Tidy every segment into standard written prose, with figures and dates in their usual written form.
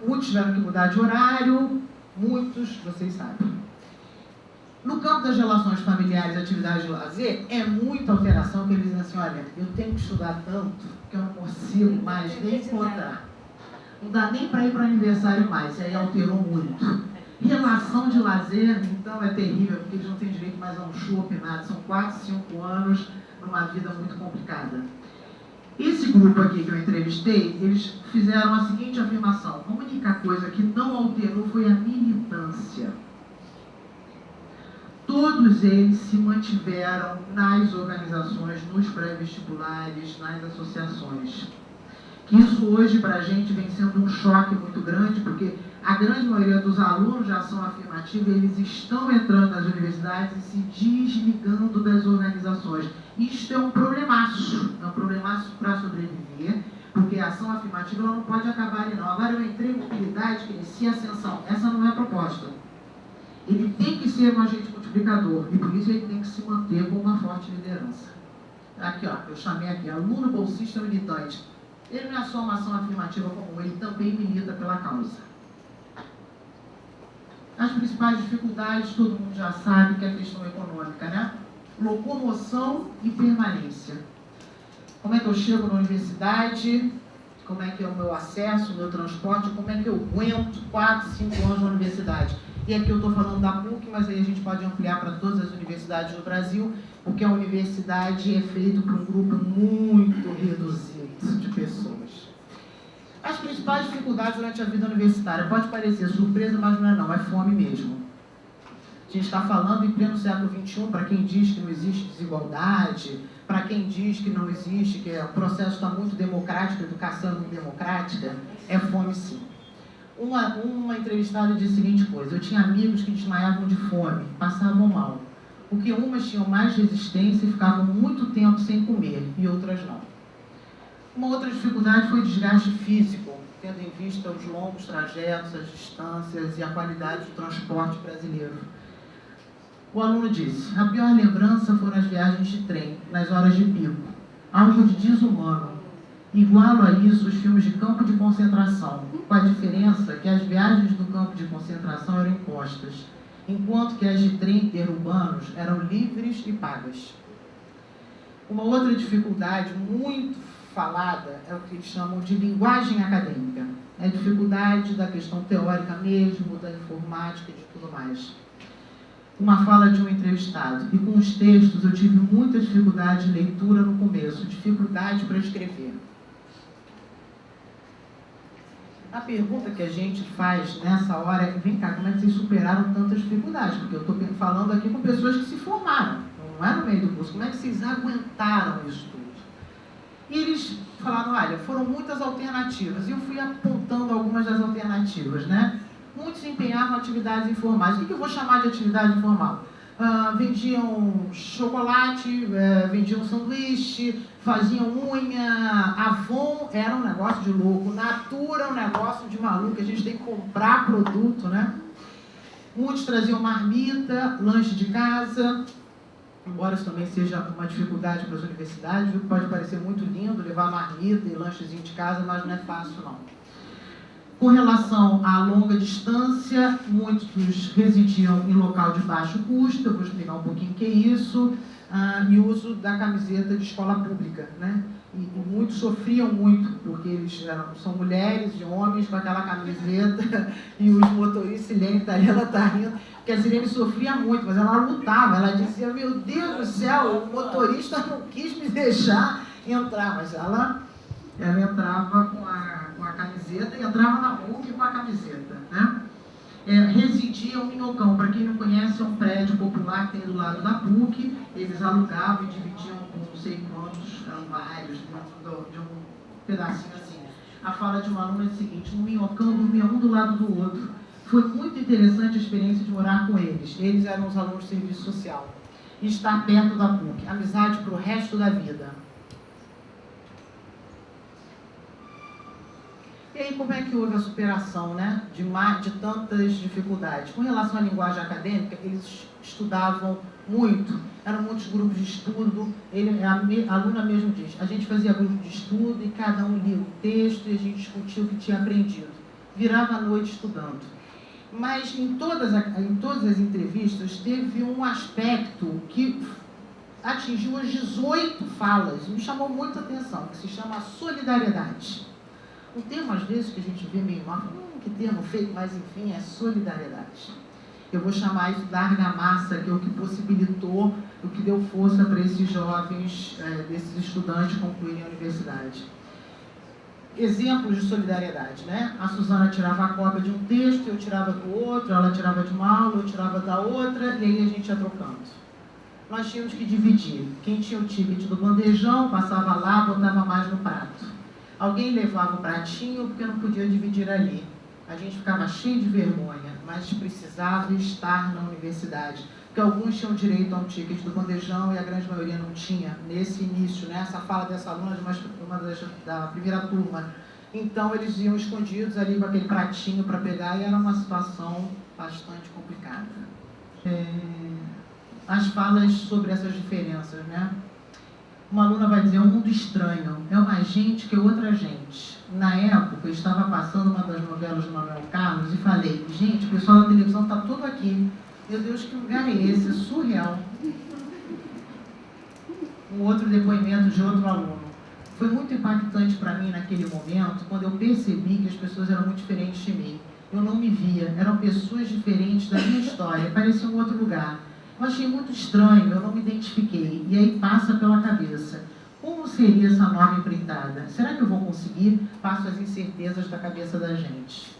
Muitos tiveram que mudar de horário, muitos, vocês sabem. No campo das relações familiares e atividades de lazer, é muita alteração que eles dizem assim, olha, eu tenho que estudar tanto que eu não consigo mais nem encontrar. Não dá nem para ir para o aniversário mais, e aí alterou muito. Relação de lazer, então, é terrível, porque eles não têm direito mais a um chopp, nada. São 4, 5 anos numa vida muito complicada. Esse grupo aqui que eu entrevistei, eles fizeram a seguinte afirmação: a única coisa que não alterou foi a militância. Todos eles se mantiveram nas organizações, nos pré-vestibulares, nas associações. Que isso hoje para a gente vem sendo um choque muito grande, porque a grande maioria dos alunos de ação afirmativa, eles estão entrando nas universidades e se desligando das organizações. Isto é um problemaço para sobreviver, porque a ação afirmativa ela não pode acabar ali não. Agora eu entrei em mobilidade, que inicia ascensão. Essa não é a proposta. Ele tem que ser um agente multiplicador, e por isso ele tem que se manter com uma forte liderança. Aqui, ó, eu chamei aqui, aluno bolsista militante. Ele não é só uma ação afirmativa comum, ele também milita pela causa. As principais dificuldades, todo mundo já sabe que é a questão econômica, né? Locomoção e permanência. Como é que eu chego na universidade? Como é que é o meu acesso, o meu transporte? Como é que eu aguento 4, 5 anos na universidade? E aqui eu estou falando da PUC, mas aí a gente pode ampliar para todas as universidades do Brasil, porque a universidade é feita por um grupo muito reduzido de pessoas. As principais dificuldades durante a vida universitária, pode parecer surpresa, mas não é não, é fome mesmo. A gente está falando em pleno século XXI, para quem diz que não existe desigualdade, para quem diz que não existe, que o processo está muito democrático, a educação é muito democrática, é fome sim. Uma entrevistada disse a seguinte coisa: eu tinha amigos que desmaiavam de fome, passavam mal, porque umas tinham mais resistência e ficavam muito tempo sem comer, e outras não. Uma outra dificuldade foi o desgaste físico, tendo em vista os longos trajetos, as distâncias e a qualidade do transporte brasileiro. O aluno disse: a pior lembrança foram as viagens de trem, nas horas de pico, algo de desumano. Igualo a isso os filmes de campo de concentração, com a diferença que as viagens do campo de concentração eram impostas, enquanto que as de trem interurbanos eram livres e pagas. Uma outra dificuldade muito falada é o que eles chamam de linguagem acadêmica. É a dificuldade da questão teórica mesmo, da informática e de tudo mais. Uma fala de um entrevistado: e com os textos eu tive muita dificuldade de leitura no começo, dificuldade para escrever. A pergunta que a gente faz nessa hora é: vem cá, como é que vocês superaram tantas dificuldades? Porque eu estou falando aqui com pessoas que se formaram, não é no meio do curso. Como é que vocês aguentaram isso tudo? E eles falaram: olha, foram muitas alternativas. E eu fui apontando algumas das alternativas, né? Muitos empenhavam atividades informais. O que eu vou chamar de atividade informal? Vendiam chocolate, vendiam sanduíche, faziam unha. Avon era um negócio de louco, Natura é um negócio de maluco, a gente tem que comprar produto, né? Muitos traziam marmita, lanche de casa, embora isso também seja uma dificuldade para as universidades, viu? Pode parecer muito lindo levar marmita e lanchezinho de casa, mas não é fácil não. Com relação à longa distância, muitos residiam em local de baixo custo, eu vou explicar um pouquinho o que é isso, e o uso da camiseta de escola pública, né? E muitos sofriam muito, porque eles são mulheres e homens com aquela camiseta, e os motoristas, Silene está ali, ela está rindo, porque a Silene sofria muito, mas ela lutava, ela dizia: meu Deus do céu, o motorista não quis me deixar entrar, mas ela entrava com a camiseta e entrava na PUC com a camiseta, né? Residiam em Minhocão. Para quem não conhece, é um prédio popular que tem do lado da PUC. Eles alugavam e dividiam com não sei quantos, eram vários, dentro de um pedacinho assim. A fala de um aluno é a seguinte: no Minhocão dormia um do lado do outro. Foi muito interessante a experiência de morar com eles. Eles eram os alunos de serviço social. E estar perto da PUC. Amizade para o resto da vida. E aí, como é que houve a superação, né, de tantas dificuldades? Com relação à linguagem acadêmica, eles estudavam muito eram muitos grupos de estudo. A aluna mesmo diz, a gente fazia grupo de estudo e cada um lia o texto e a gente discutia o que tinha aprendido. Virava a noite estudando. Mas em todas as entrevistas teve um aspecto que atingiu as 18 falas, me chamou muita atenção, que se chama solidariedade. Um termo, às vezes, que a gente vê meio mal, que termo feio, mas enfim, é solidariedade. Eu vou chamar isso da argamassa, que é o que possibilitou, o que deu força para esses jovens, desses estudantes concluírem a universidade. Exemplos de solidariedade, né? A Suzana tirava a cópia de um texto, eu tirava do outro, ela tirava de uma aula, eu tirava da outra, e aí a gente ia trocando. Nós tínhamos que dividir. Quem tinha o ticket do bandejão, passava lá, botava mais no prato. Alguém levava o pratinho, porque não podia dividir ali. A gente ficava cheio de vergonha, mas precisava estar na universidade. Porque alguns tinham direito a um ticket do bandejão e a grande maioria não tinha, nesse início, né? Essa fala dessa aluna da primeira turma. Então, eles iam escondidos ali com aquele pratinho para pegar e era uma situação bastante complicada. As falas sobre essas diferenças, né? Uma aluna vai dizer, um mundo estranho, é uma gente que é outra gente. Na época, eu estava passando uma das novelas do Manuel Carlos e falei, gente, o pessoal da televisão está todo aqui. Meu Deus, que lugar é esse? É surreal. Um outro depoimento de outro aluno. Foi muito impactante para mim naquele momento, quando eu percebi que as pessoas eram muito diferentes de mim. Eu não me via, eram pessoas diferentes da minha história, parecia um outro lugar. Eu achei muito estranho, eu não me identifiquei. E aí passa pela cabeça. Como seria essa nova empreitada? Será que eu vou conseguir? Passo as incertezas da cabeça da gente.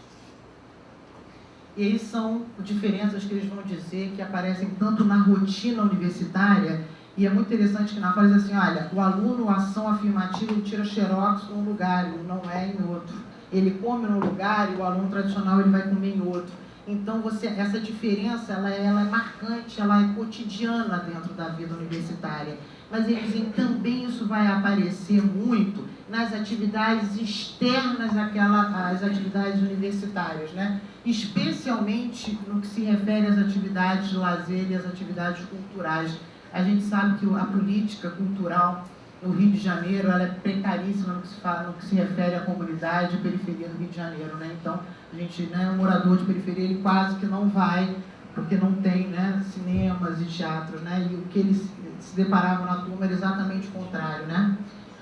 E aí são diferenças que eles vão dizer que aparecem tanto na rotina universitária, e é muito interessante que na fala diz assim, olha, o aluno, a ação afirmativa, ele tira xerox num lugar, ele não é em outro. Ele come num lugar e o aluno tradicional ele vai comer em outro. Então, essa diferença, ela é marcante, ela é cotidiana dentro da vida universitária. Mas eles dizem também isso vai aparecer muito nas atividades externas às atividades universitárias, né? Especialmente no que se refere às atividades de lazer e às atividades culturais. A gente sabe que a política cultural no Rio de Janeiro ela é precaríssima no que se refere à comunidade e periferia do Rio de Janeiro, né? Então, a gente, né, um morador de periferia, ele quase que não vai, porque não tem, né, cinemas e teatros, né? E o que eles se deparavam na turma era exatamente o contrário, né?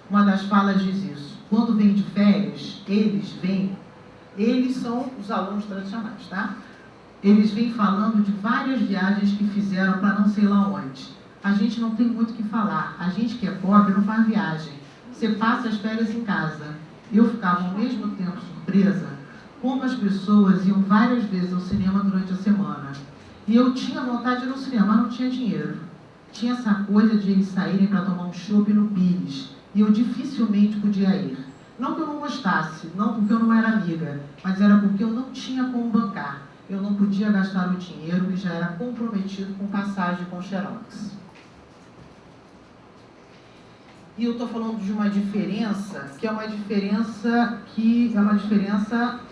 Uma das falas diz isso. Quando vem de férias, eles são os alunos tradicionais, tá? Eles vêm falando de várias viagens que fizeram para não sei lá onde. A gente não tem muito o que falar. A gente que é pobre não faz viagem. Você passa as férias em casa. Eu ficava ao mesmo tempo surpresa como as pessoas iam várias vezes ao cinema durante a semana. E eu tinha vontade de ir ao cinema, mas não tinha dinheiro. Tinha essa coisa de eles saírem para tomar um chopp no Pires. E eu dificilmente podia ir. Não que eu não gostasse, não porque eu não era amiga, mas era porque eu não tinha como bancar. Eu não podia gastar o dinheiro que já era comprometido com passagem com xerox. E eu estou falando de uma diferença que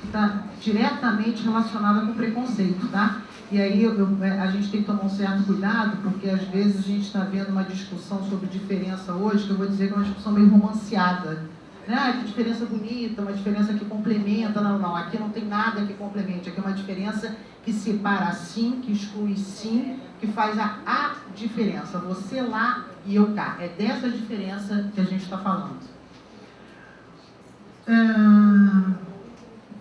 está diretamente relacionada com preconceito, tá? E aí a gente tem que tomar um certo cuidado, porque às vezes a gente está vendo uma discussão sobre diferença hoje, que eu vou dizer que é uma discussão meio romanceada. Ah, que diferença bonita, uma diferença que complementa. Não, aqui não tem nada que complemente, aqui é uma diferença que separa sim, que exclui sim, que faz a diferença. Você lá e eu cá. É dessa diferença que a gente está falando.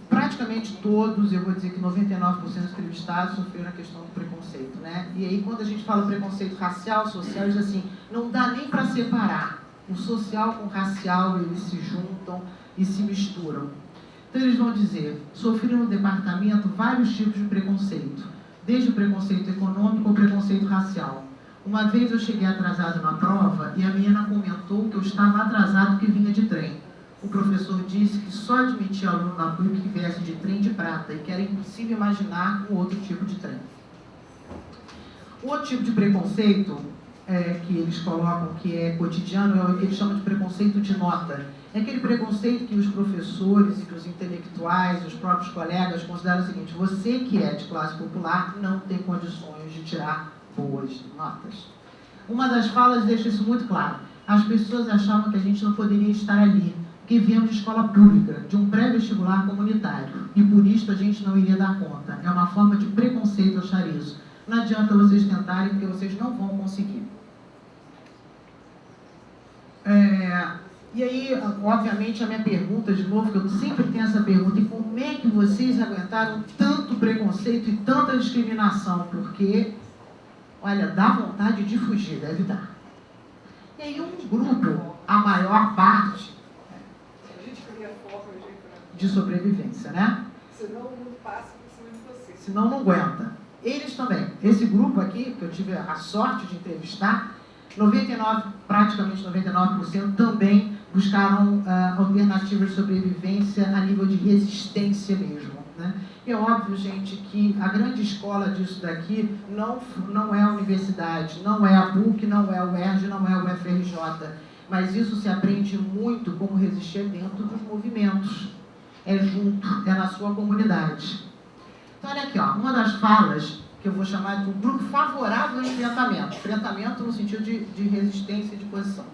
Praticamente todos, eu vou dizer que 99% dos entrevistados sofreram a questão do preconceito, né? E aí quando a gente fala preconceito racial, social, diz assim, não dá nem para separar. O social com o racial, eles se juntam e se misturam. Então eles vão dizer, sofri no departamento vários tipos de preconceito, desde o preconceito econômico ao preconceito racial. Uma vez eu cheguei atrasado na prova e a menina comentou que eu estava atrasado porque vinha de trem. O professor disse que só admitia aluno na PUC que viesse de trem de prata e que era impossível imaginar um outro tipo de trem. O outro tipo de preconceito que eles colocam, que é cotidiano, é o que eles chamam de preconceito de nota. É aquele preconceito que os professores e que os intelectuais, os próprios colegas consideram o seguinte, você que é de classe popular não tem condições de tirar boas notas. Uma das falas deixa isso muito claro. As pessoas achavam que a gente não poderia estar ali, que viemos de escola pública, de um pré-vestibular comunitário, e por isso a gente não iria dar conta. É uma forma de preconceito achar isso. Não adianta vocês tentarem, porque vocês não vão conseguir. E aí, obviamente, a minha pergunta, de novo, que eu sempre tenho essa pergunta, e como é que vocês aguentaram tanto preconceito e tanta discriminação? Porque, olha, dá vontade de fugir, deve dar. E aí um grupo, a maior parte, A gente cria forma de sobrevivência, né? Senão o mundo passa por cima de você. Senão não aguenta. Eles também. Esse grupo aqui, que eu tive a sorte de entrevistar, praticamente 99% também buscaram alternativas de sobrevivência a nível de resistência mesmo, né? E é óbvio, gente, que a grande escola disso daqui não é a universidade, não é a PUC, não é o UERJ, não é o UFRJ, mas isso se aprende muito como resistir dentro dos movimentos. É junto, é na sua comunidade. Então, olha aqui, ó, uma das falas que eu vou chamar de um grupo favorável ao enfrentamento no sentido de resistência e de posição.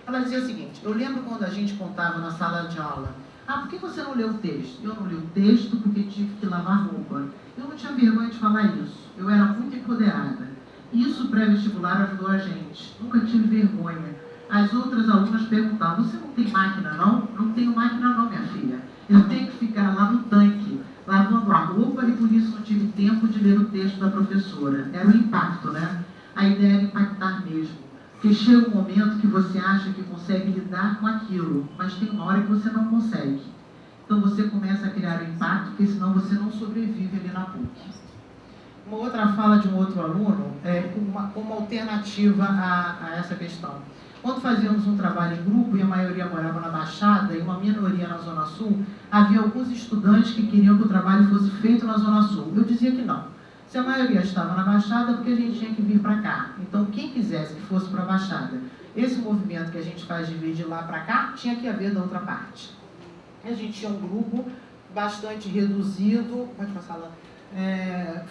Ela dizia o seguinte: eu lembro quando a gente contava na sala de aula, por que você não leu o texto? Eu não li o texto porque tive que lavar roupa. Eu não tinha vergonha de falar isso, eu era muito empoderada. Isso pré-vestibular ajudou a gente, nunca tive vergonha. As outras alunas perguntavam: você não tem máquina não? Não tenho máquina não, minha filha. Eu tenho que ficar lá no tanque, lavando a roupa, e por isso não tive tempo de ler o texto da professora. Era o impacto, né? A ideia era impactar mesmo. Porque chega um momento que você acha que consegue lidar com aquilo, mas tem uma hora que você não consegue. Então você começa a criar o impacto, porque senão você não sobrevive ali na PUC. Uma outra fala de um outro aluno, como alternativa a essa questão. Quando fazíamos um trabalho em grupo, e a maioria morava na Baixada, e uma minoria na Zona Sul, havia alguns estudantes que queriam que o trabalho fosse feito na Zona Sul. Eu dizia que não. Se a maioria estava na Baixada, porque a gente tinha que vir para cá. Então, quem quisesse que fosse para a Baixada, esse movimento que a gente faz de vir de lá para cá, tinha que haver da outra parte. A gente tinha um grupo bastante reduzido. Pode passar lá.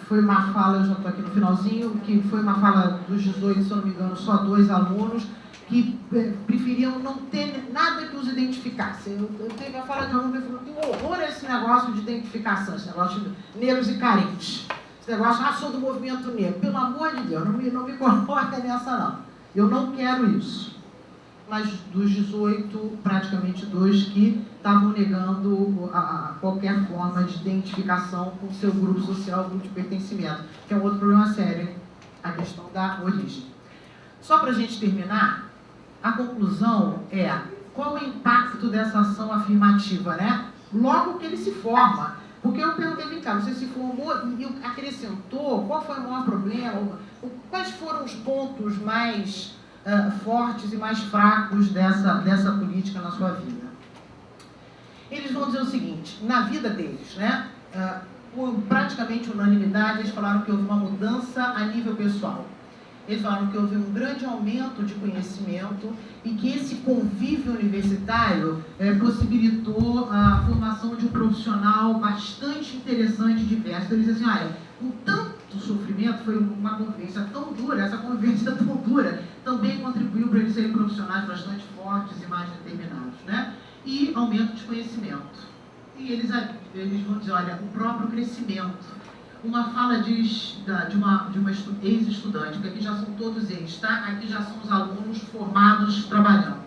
Foi uma fala, eu já estou aqui no finalzinho, que foi uma fala dos 18, se eu não me engano, só 2 alunos, que preferiam não ter nada que os identificasse. Eu teve a fala de um aluno que falou: tem horror a esse negócio de identificação, esse negócio de negros e carentes. Esse negócio, sou do movimento negro. Pelo amor de Deus, não me coloca nessa não. Eu não quero isso. Mas dos 18, praticamente 2 que estavam negando qualquer forma de identificação com o seu grupo social, grupo de pertencimento, que é um outro problema sério, a questão da origem. Só para a gente terminar, a conclusão é: qual o impacto dessa ação afirmativa, né? Logo que ele se forma. Porque eu perguntei: vem cá, você se formou e acrescentou, qual foi o maior problema? Quais foram os pontos mais fortes e mais fracos dessa política na sua vida? Eles vão dizer o seguinte: na vida deles, né? Por praticamente unanimidade, eles falaram que houve uma mudança a nível pessoal. Eles falaram que houve um grande aumento de conhecimento e que esse convívio universitário possibilitou a formação de um profissional bastante interessante e diverso. Eles dizem assim: olha, com tanto sofrimento, foi uma convivência tão dura, essa convivência tão dura também contribuiu para eles serem profissionais bastante fortes e mais determinados, né? E aumento de conhecimento. E eles vão dizer: olha, o próprio crescimento. Uma fala de uma ex-estudante, porque aqui já são todos eles, tá? Aqui já são os alunos formados trabalhando.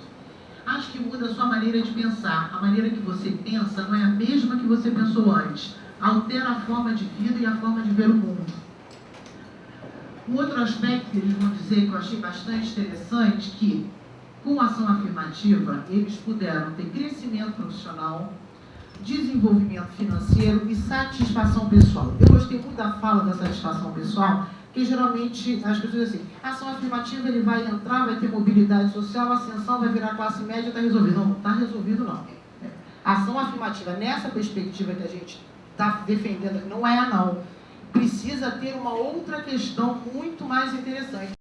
Acho que muda a sua maneira de pensar. A maneira que você pensa não é a mesma que você pensou antes. Altera a forma de vida e a forma de ver o mundo. Um outro aspecto que eles vão dizer, que eu achei bastante interessante, que com a ação afirmativa, eles puderam ter crescimento profissional, desenvolvimento financeiro e satisfação pessoal. Eu gostei muito da fala da satisfação pessoal, que geralmente as pessoas dizem assim: a ação afirmativa, ele vai entrar, vai ter mobilidade social, ascensão, vai virar classe média, está resolvido. Não, não está resolvido não. A ação afirmativa, nessa perspectiva que a gente está defendendo, não é não. Precisa ter uma outra questão muito mais interessante.